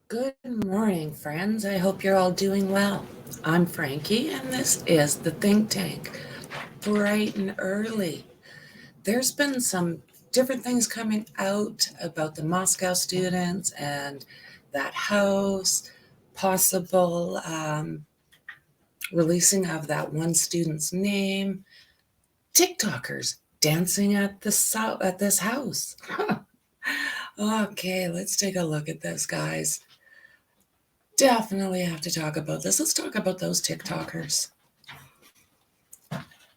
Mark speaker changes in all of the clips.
Speaker 1: Good morning, friends. I hope you're all doing well. I'm Franky, and this is the Think Tank, bright and early. There's been some different things coming out about the Moscow students and that house, possible releasing of that one student's name, TikTokers dancing at this house. Okay, let's take a look at this, guys. Definitely have to talk about this. Let's talk about those TikTokers.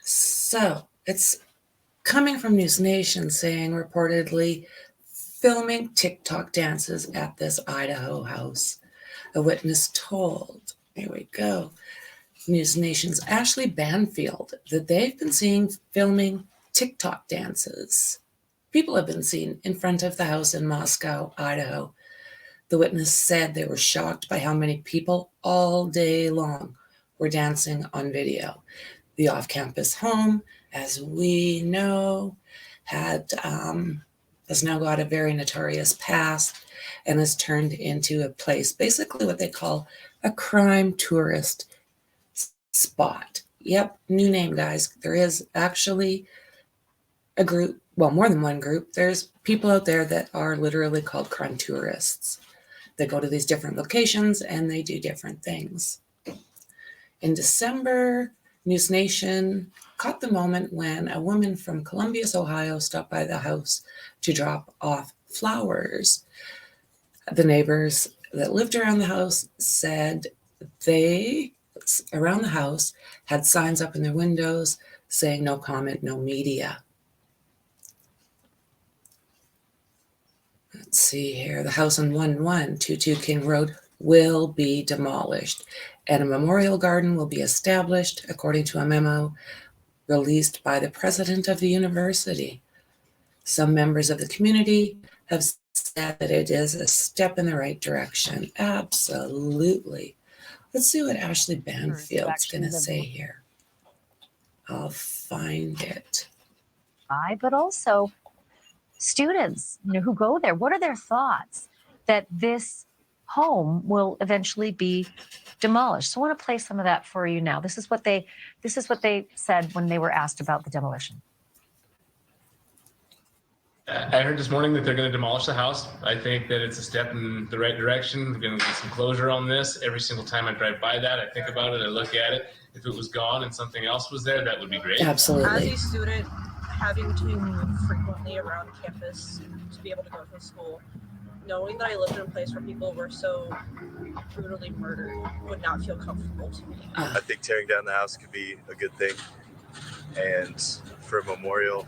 Speaker 1: So it's coming from News Nation saying reportedly filming TikTok dances at this Idaho house. A witness told, here we go, News Nation's Ashley Banfield that they've been seeing filming TikTok dances. People have been seen in front of the house in Moscow, Idaho. The witness said they were shocked by how many people all day long were dancing on video. The off-campus home, as we know, has now got a very notorious past and has turned into a place, basically what they call a crime tourist spot. Yep, new name, guys. There is actually a group, well, more than one group. There's people out there that are literally called crime tourists. They go to these different locations and they do different things. In December, News Nation caught the moment when a woman from Columbus, Ohio stopped by the house to drop off flowers. The neighbors that lived around the house said they, around the house, had signs up in their windows saying no comment, no media. Let's see here. The house on 1122 King Road will be demolished, and a memorial garden will be established, according to a memo released by the president of the university. Some members of the community have said that it is a step in the right direction. Absolutely. Let's see what Ashley Banfield's going to say here. I'll find it.
Speaker 2: But also students, who go there, what are their thoughts that this home will eventually be demolished? So I want to play some of that for you now. This is what they said when they were asked about the demolition.
Speaker 3: I heard this morning that they're going to demolish the house. I think that it's a step in the right direction. We're going to get some closure on this. Every single time I drive by that, I think about it, I look at it. If it was gone and something else was there, that would be great.
Speaker 1: Absolutely.
Speaker 4: As a student, having to move frequently around campus to be able to go to school, knowing that I lived in a place where people were so brutally murdered would not feel comfortable to me.
Speaker 5: I think tearing down the house could be a good thing. And for a memorial,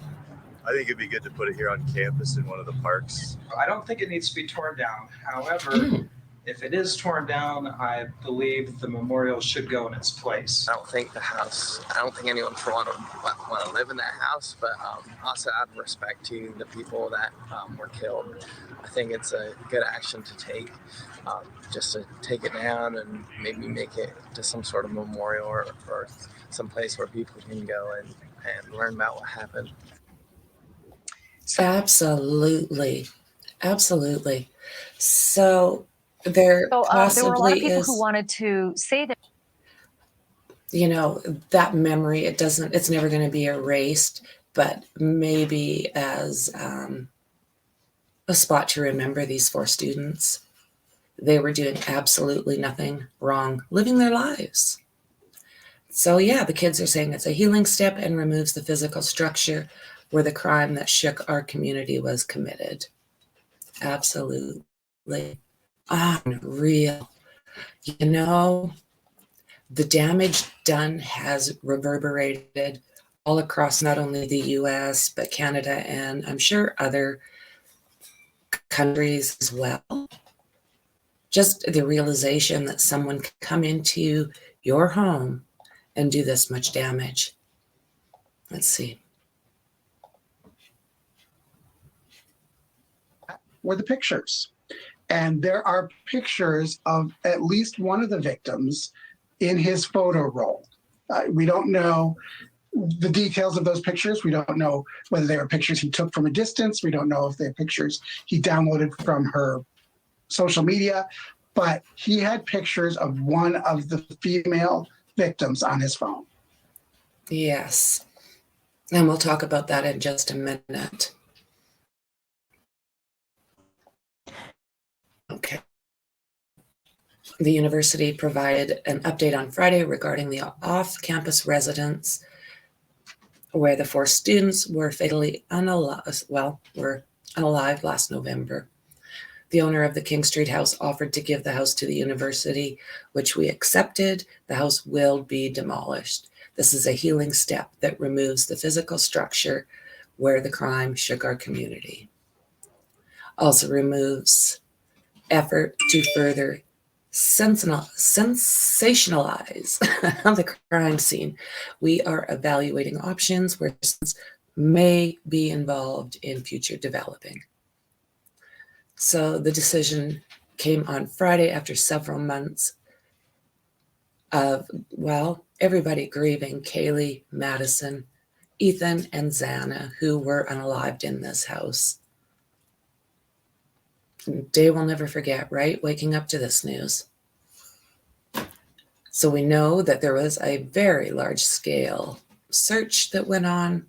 Speaker 5: I think it'd be good to put it here on campus in one of the parks.
Speaker 6: I don't think it needs to be torn down. However, if it is torn down, I believe the memorial should go in its place.
Speaker 7: I don't think anyone would want to live in that house, but also out of respect to the people that were killed, I think it's a good action to take, just to take it down and maybe make it to some sort of memorial or some place where people can go and learn about what happened.
Speaker 1: Absolutely. Absolutely. So there possibly
Speaker 2: there were a lot of people
Speaker 1: is,
Speaker 2: who wanted to say that,
Speaker 1: that memory, it's never going to be erased, but maybe as a spot to remember these 4 students. They were doing absolutely nothing wrong, living their lives. So yeah, the kids are saying it's a healing step and removes the physical structure where the crime that shook our community was committed. Absolutely. Unreal. The damage done has reverberated all across not only the US, but Canada, and I'm sure other countries as well. Just the realization that someone can come into your home and do this much damage. Let's see.
Speaker 8: Were the pictures. And there are pictures of at least one of the victims in his photo roll. We don't know the details of those pictures. We don't know whether they were pictures he took from a distance. We don't know if they're pictures he downloaded from her social media. but he had pictures of one of the female victims on his phone.
Speaker 1: Yes. And we'll talk about that in just a minute. Okay. The university provided an update on Friday regarding the off-campus residence where the 4 students were fatally unalive last November. The owner of the King Street house offered to give the house to the university, which we accepted. The house will be demolished. This is a healing step that removes the physical structure where the crime shook our community. Also removes effort to further sensationalize the crime scene. We are evaluating options where may be involved in future developing. So the decision came on Friday after several months of, well, everybody grieving Kaylee, Madison, Ethan, and Xana, who were unalived in this house. Day we'll never forget, right? Waking up to this news. So we know that there was a very large-scale search that went on,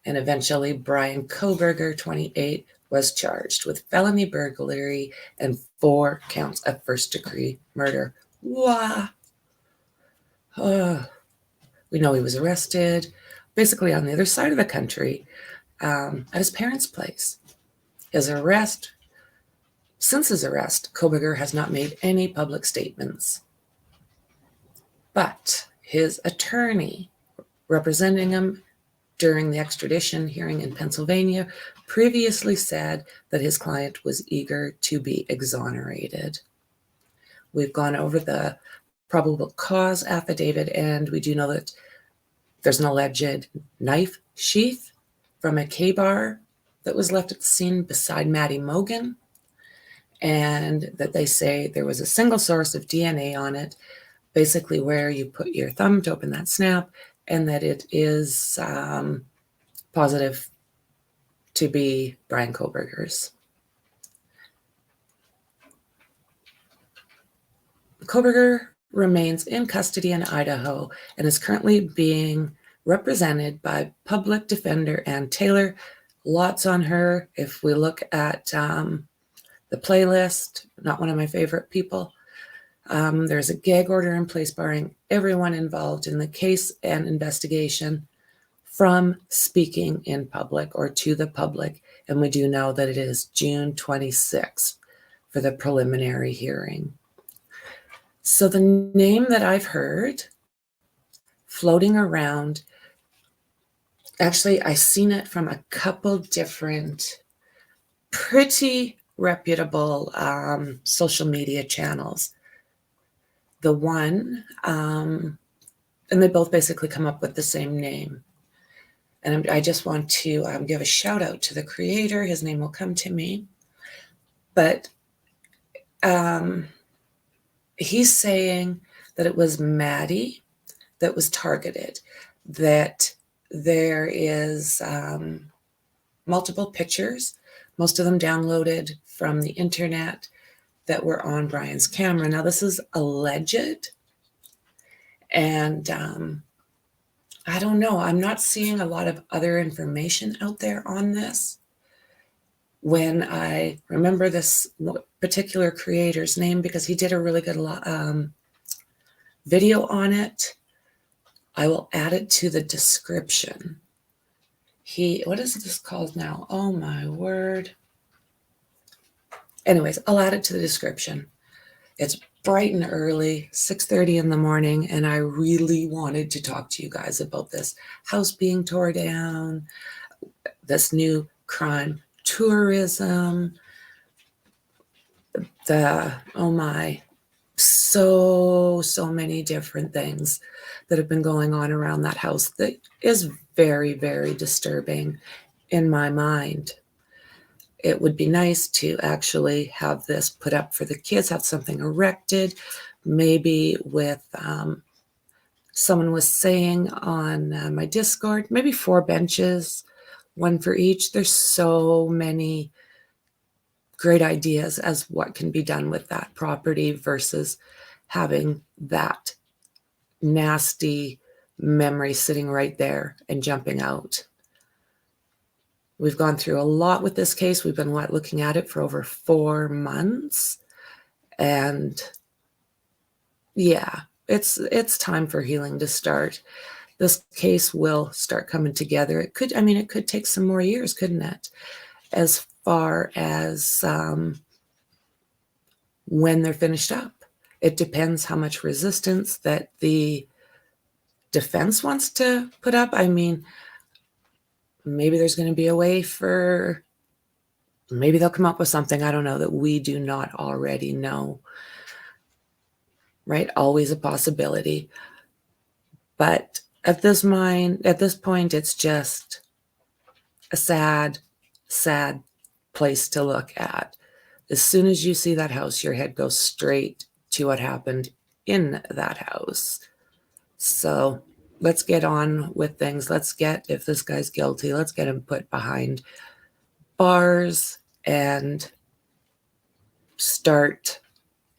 Speaker 1: and eventually Brian Koberger, 28, was charged with felony burglary and 4 counts of first-degree murder. Wow. We know he was arrested, basically on the other side of the country, at his parents' place. Since his arrest, Koberger has not made any public statements. But his attorney representing him during the extradition hearing in Pennsylvania previously said that his client was eager to be exonerated. We've gone over the probable cause affidavit, and we do know that there's an alleged knife sheath from a K-bar that was left at the scene beside Maddie Mogan, and that they say there was a single source of DNA on it, basically where you put your thumb to open that snap, and that it is positive to be Brian Koberger's. Koberger remains in custody in Idaho and is currently being represented by public defender Ann Taylor. Lots on her. If we look at the playlist, not one of my favorite people. There's a gag order in place barring everyone involved in the case and investigation from speaking in public or to the public. And we do know that it is June 26th for the preliminary hearing. So the name that I've heard floating around, actually, I've seen it from a couple different pretty reputable social media channels. The one, and they both basically come up with the same name. And I just want to give a shout out to the creator. His name will come to me. But he's saying that it was Maddie that was targeted, that there is multiple pictures, most of them downloaded from the internet, that were on Brian's camera. Now, this is alleged, and I don't know. I'm not seeing a lot of other information out there on this. When I remember this particular creator's name, because he did a really good video on it, I will add it to the description. What is this called now? Oh my word. Anyways, I'll add it to the description. It's bright and early, 6:30 in the morning, and I really wanted to talk to you guys about this house being torn down, this new crime, tourism, so many different things that have been going on around that house that is very, very disturbing in my mind. It would be nice to actually have this put up for the kids, have something erected, maybe with, someone was saying on my Discord, maybe 4 benches, one for each. There's so many great ideas as what can be done with that property versus having that nasty memory sitting right there and jumping out. We've gone through a lot with this case. We've been looking at it for over 4 months. And yeah, it's time for healing to start. This case will start coming together. It could take some more years, couldn't it? As far as when they're finished up. It depends how much resistance that the defense wants to put up. I mean, maybe there's going to be a way for, maybe they'll come up with something, I don't know, that we do not already know. Right? Always a possibility. But at this point, it's just a sad, sad place to look at. As soon as you see that house, your head goes straight to what happened in that house. So let's get on with things. If this guy's guilty, let's get him put behind bars and start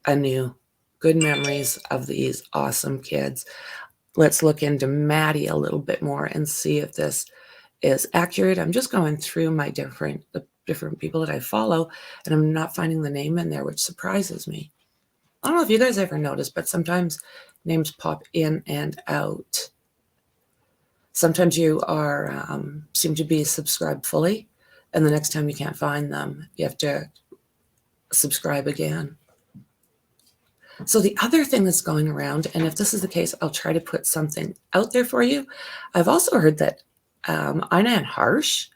Speaker 1: anew. Good memories of these awesome kids. Let's look into Maddie a little bit more and see if this is accurate. I'm just going through my the different people that I follow, and I'm not finding the name in there, which surprises me. I don't know if you guys ever noticed, but sometimes names pop in and out. Sometimes you are seem to be subscribed fully, and the next time you can't find them, you have to subscribe again. So the other thing that's going around, and if this is the case, I'll try to put something out there for you. I've also heard that Ina Harsh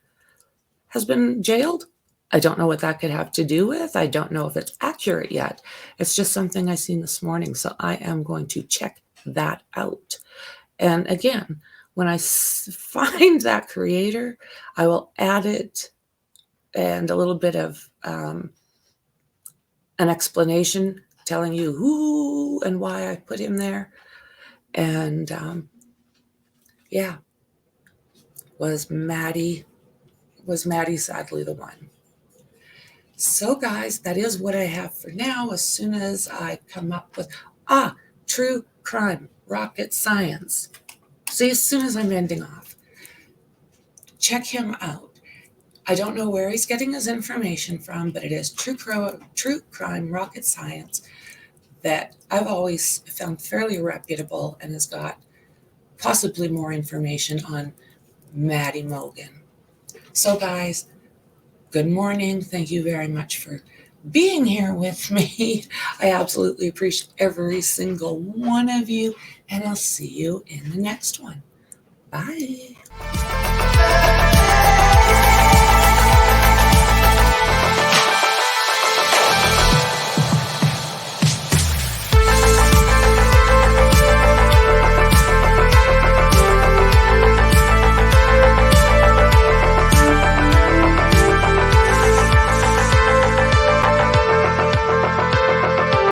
Speaker 1: has been jailed. I don't know what that could have to do with. I don't know if it's accurate yet. It's just something I seen this morning. So I am going to check that out. And again, when I find that creator, I will add it and a little bit of an explanation telling you who and why I put him there. And yeah, was Maddie sadly the one. So guys, that is what I have for now. As soon as I come up with, true crime, rocket science. See, as soon as I'm ending off, check him out. I don't know where he's getting his information from, but it is true crime, rocket science that I've always found fairly reputable and has got possibly more information on Maddie Mogan. So guys, good morning. Thank you very much for being here with me. I absolutely appreciate every single one of you, and I'll see you in the next one. Bye.